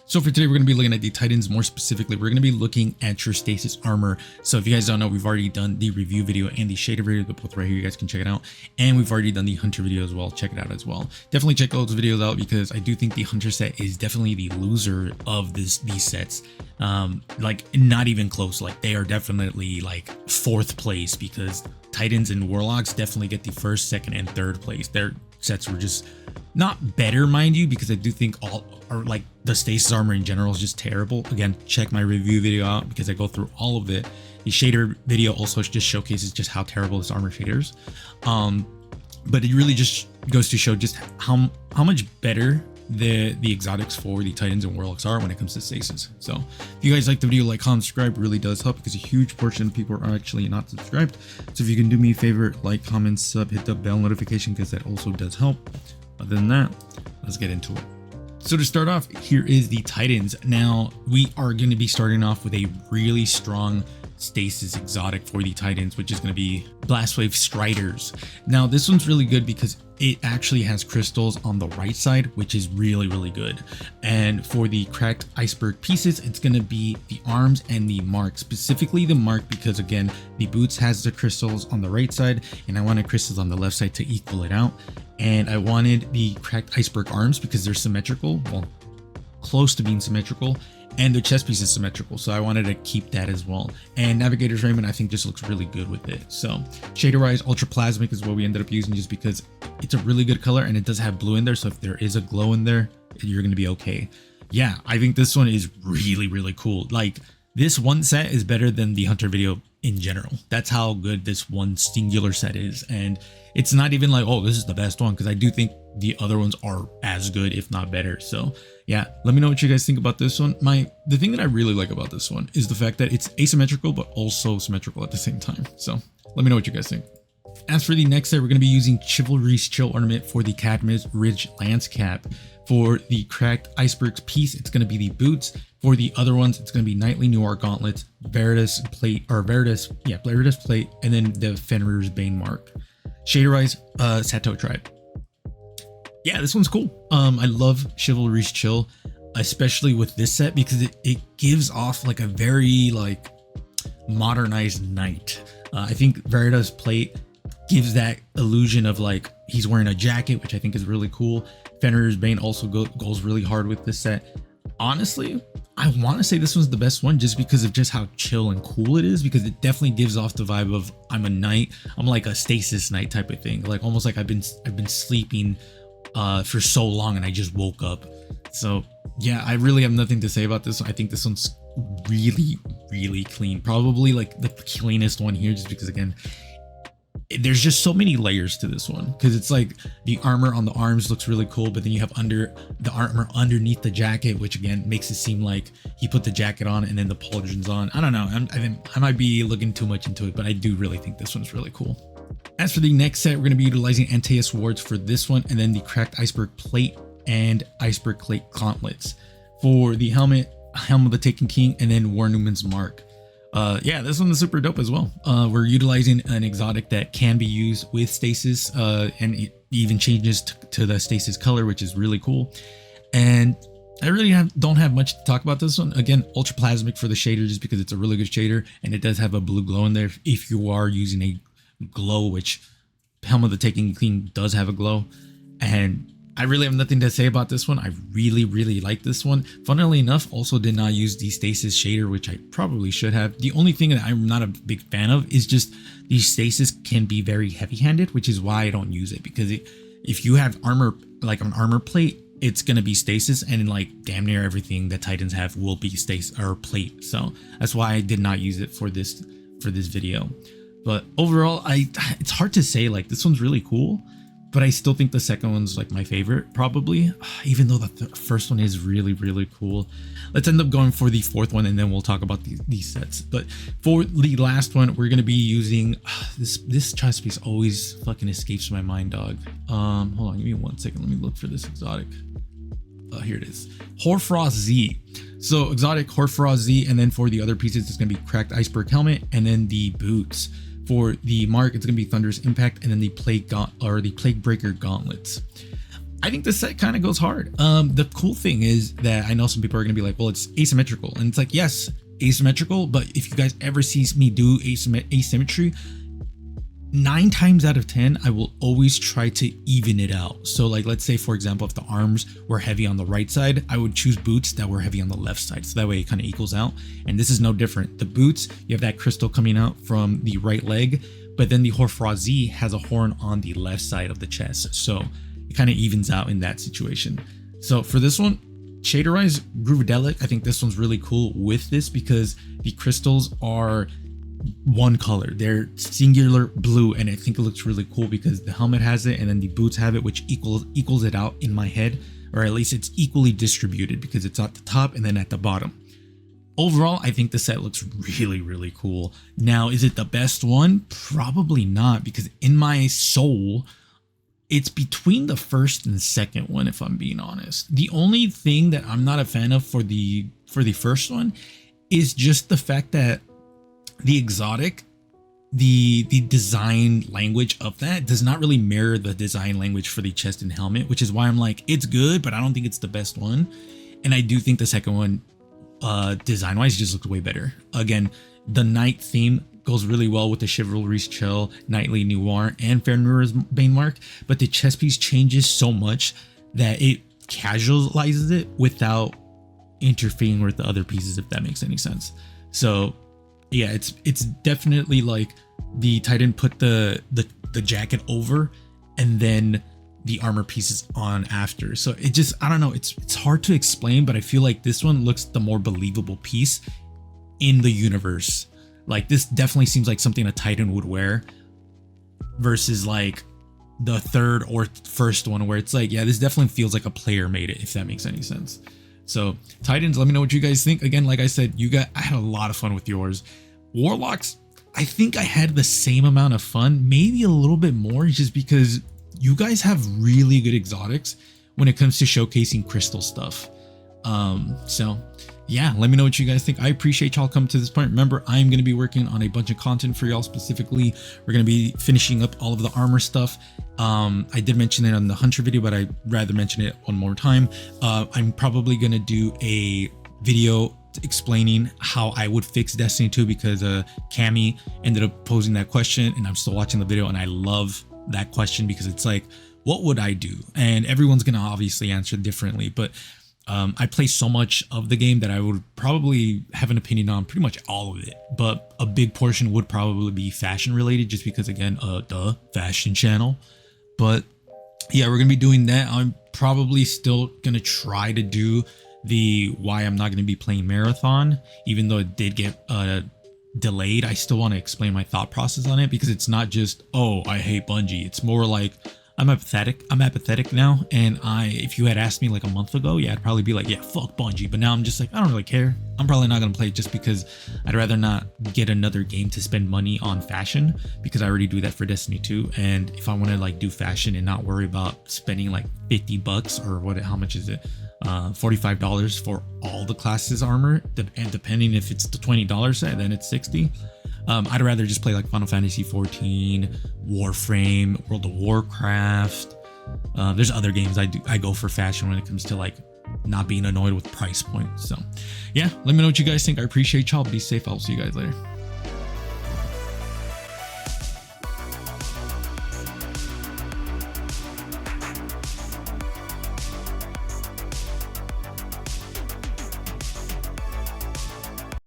So for today, we're going to be looking at the Titans. More specifically, we're going to be looking at your Stasis armor. So if you guys don't know, we've already done the review video and the shader video. They're both right here. You guys can check it out. And we've already done the Hunter video as well. Check it out as well. Definitely check those videos out because I do think the Hunter set is definitely the loser of these sets. Like not even close. Like they are definitely like fourth place because Titans and Warlocks definitely get the first, second, and third place. Their sets were just not better, mind you, because I do think all are like the Stasis armor in general is just terrible. Again, check my review video out because I go through all of it. The shader video also just showcases just how terrible this armor shaders. But it really just goes to show just how much better the exotics for the Titans and Warlocks are when it comes to Stasis. So if you guys like the video, like, comment, subscribe, it really does help because a huge portion of people are actually not subscribed. So if you can do me a favor, like, comment, sub, hit the bell notification because that also does help. Other than that, let's get into it. So to start off, here is the Titans. Now we are going to be starting off with a really strong Stasis exotic for the Titans, which is going to be Blastwave Striders. Now this one's really good because it actually has crystals on the right side, which is really good. And for the cracked iceberg pieces, it's going to be the arms and the mark, specifically the mark, because again, the boots has the crystals on the right side and I wanted crystals on the left side to equal it out. And I wanted the cracked iceberg arms because they're symmetrical, well, close to being symmetrical, and the chest piece is symmetrical, so I wanted to keep that as well. And Navigator's Raiment I think just looks really good with it. So shader wise, Ultra Plasmic is what we ended up using just because it's a really good color and it does have blue in there, so if there is a glow in there, you're going to be okay. Yeah, I think this one is really cool. Like this one set is better than the Hunter video in general. That's how good this one singular set is. And it's not even like, oh, this is the best one, because I do think the other ones are as good, if not better. So yeah, let me know what you guys think about this one. The thing that I really like about this one is the fact that it's asymmetrical, but also symmetrical at the same time. So let me know what you guys think. As for the next set, we're going to be using Chivalry's Chill Ornament for the Cadmus Ridge Lance Cap. For the cracked icebergs piece, it's going to be the boots. For the other ones, it's going to be Nightly Noir Gauntlets, Veritas Plate, Veritas Plate, and then the Fenrir's Bane Mark. Shader-wise, Sato Tribe. Yeah, this one's cool. I love Chivalry's Chill, especially with this set because it gives off like a very like modernized knight. I think Veritas Plate gives that illusion of like he's wearing a jacket, which I think is really cool. Fenrir's Bane also goes really hard with this set. Honestly, I want to say this one's the best one just because of just how chill and cool it is, because it definitely gives off the vibe of I'm a knight. I'm like a stasis knight type of thing, like almost like I've been sleeping for so long and I just woke up. So yeah, I really have nothing to say about this one. I think this one's really clean, probably like the cleanest one here, just because again, there's just so many layers to this one, because it's like the armor on the arms looks really cool, but then you have the armor underneath the jacket, which again makes it seem like he put the jacket on and then the pauldrons on. I don't know, I might be looking too much into it, but I do really think this one's really cool. As for the next set, we're going to be utilizing Antaeus Wards for this one, and then the cracked iceberg plate and iceberg plate gauntlets. For the helm of the Taken King, and then War Newman's Mark. Yeah, this one is super dope as well. We're utilizing an exotic that can be used with Stasis, and it even changes to the Stasis color, which is really cool. And I really don't have much to talk about this one. Again, Ultra Plasmic for the shader, just because it's a really good shader, and it does have a blue glow in there if you are using a glow, which Helm of the Taken King does have a glow. And I really have nothing to say about this one. I really like this one. Funnily enough, also did not use the Stasis shader, which I probably should have. The only thing that I'm not a big fan of is just the Stasis can be very heavy-handed, which is why I don't use it, because if you have armor, like an armor plate, it's gonna be Stasis, and like damn near everything that Titans have will be Stasis or plate. So that's why I did not use it for this video. But overall, it's hard to say. Like this one's really cool, but I still think the second one's like my favorite, probably, even though the first one is really cool. Let's end up going for the fourth one, and then we'll talk about these sets. But for the last one, we're gonna be using this chest piece always fucking escapes my mind, dog. Hold on, give me 1 second. Let me look for this exotic. Here it is, Hoarfrost Z. So exotic Hoarfrost Z, and then for the other pieces, it's gonna be cracked iceberg helmet, and then the boots. For the mark, it's going to be Thunderous Impact, and then the Plague Breaker Gauntlets. I think this set kind of goes hard. The cool thing is that I know some people are going to be like, well, it's asymmetrical. And it's like, yes, asymmetrical. But if you guys ever see me do asymmetry, 9 times out of 10, I will always try to even it out. So like, let's say, for example, if the arms were heavy on the right side, I would choose boots that were heavy on the left side. So that way it kind of equals out. And this is no different. The boots, you have that crystal coming out from the right leg, but then the Horfrazi has a horn on the left side of the chest. So it kind of evens out in that situation. So for this one, Shaderize Groovadelic, I think this one's really cool with this because the crystals are one color. They're singular blue, and I think it looks really cool because the helmet has it and then the boots have it, which equals it out in my head, or at least it's equally distributed because it's at the top and then at the bottom. Overall, I think the set looks really, really cool. Now, is it the best one? Probably not, because in my soul, it's between the first and second one, if I'm being honest. The only thing that I'm not a fan of for the first one is just the fact that the exotic, the design language of that does not really mirror the design language for the chest and helmet, which is why I'm like, it's good, but I don't think it's the best one. And I do think the second one, design wise, just looks way better. Again, the knight theme goes really well with the Chivalry's Chill, Knightly Noir, and Fairnura's Banemark, but the chest piece changes so much that it casualizes it without interfering with the other pieces, if that makes any sense. So yeah, it's definitely like the Titan put the jacket over and then the armor pieces on after. So it just, I don't know, it's hard to explain, but I feel like this one looks the more believable piece in the universe. Like this definitely seems like something a Titan would wear versus like the third or first one where it's like, yeah, this definitely feels like a player made it, if that makes any sense. So Titans, let me know what you guys think. Again, like I said, I had a lot of fun with yours. Warlocks, I think I had the same amount of fun, maybe a little bit more, just because you guys have really good exotics when it comes to showcasing crystal stuff. So yeah, let me know what you guys think. I appreciate y'all coming to this point. Remember, I'm going to be working on a bunch of content for y'all specifically. We're going to be finishing up all of the armor stuff. I did mention it on the Hunter video, but I'd rather mention it one more time. I'm probably going to do a video explaining how I would fix Destiny 2 because Cammy ended up posing that question and I'm still watching the video and I love that question because it's like, what would I do? And everyone's going to obviously answer differently, but I play so much of the game that I would probably have an opinion on pretty much all of it, but a big portion would probably be fashion related just because, again, the fashion channel. But yeah, we're gonna be doing that. I'm probably still gonna try to do the why I'm not gonna be playing Marathon, even though it did get delayed. I still want to explain my thought process on it because it's not just, oh, I hate Bungie. It's more like I'm apathetic now, and if you had asked me like a month ago, yeah, I'd probably be like, yeah, fuck Bungie. But now I'm just like, I don't really care. I'm probably not gonna play it just because I'd rather not get another game to spend money on fashion because I already do that for Destiny 2. And if I want to like do fashion and not worry about spending like $50 or how much is it? $45 for all the classes armor, and depending if it's the $20 set, then it's $60. I'd rather just play like Final Fantasy 14, Warframe, World of Warcraft. There's other games I go for fashion when it comes to like not being annoyed with price point. So yeah, let me know what you guys think. I appreciate y'all. Be safe. I'll see you guys later.